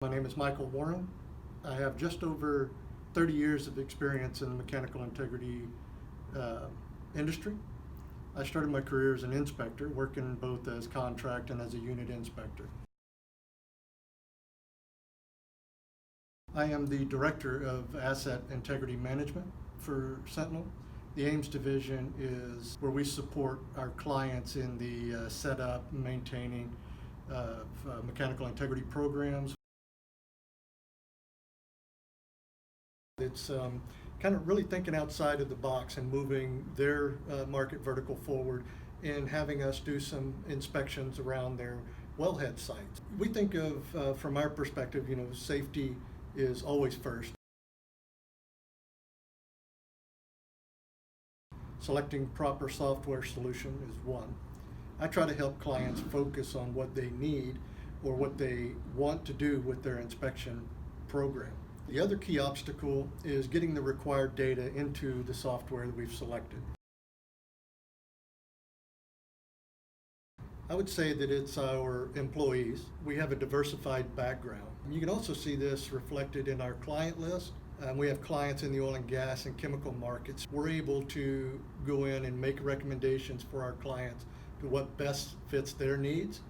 My name is Michael Warren. I have just over 30 years of experience in the mechanical integrity industry. I started my career as an inspector, working both as contract and as a unit inspector. I am the Director of Asset Integrity Management for Sentinel. The AIMS division is where we support our clients in the setup and maintaining of mechanical integrity programs. It's kind of really thinking outside of the box and moving their market vertical forward and having us do some inspections around their wellhead sites. We think of, from our perspective, safety is always first. Selecting proper software solution is one. I try to help clients focus on what they need or what they want to do with their inspection program. The other key obstacle is getting the required data into the software that we've selected. I would say that it's our employees. We have a diversified background. You can also see this reflected in our client list. We have clients in the oil and gas and chemical markets. We're able to go in and make recommendations for our clients to what best fits their needs.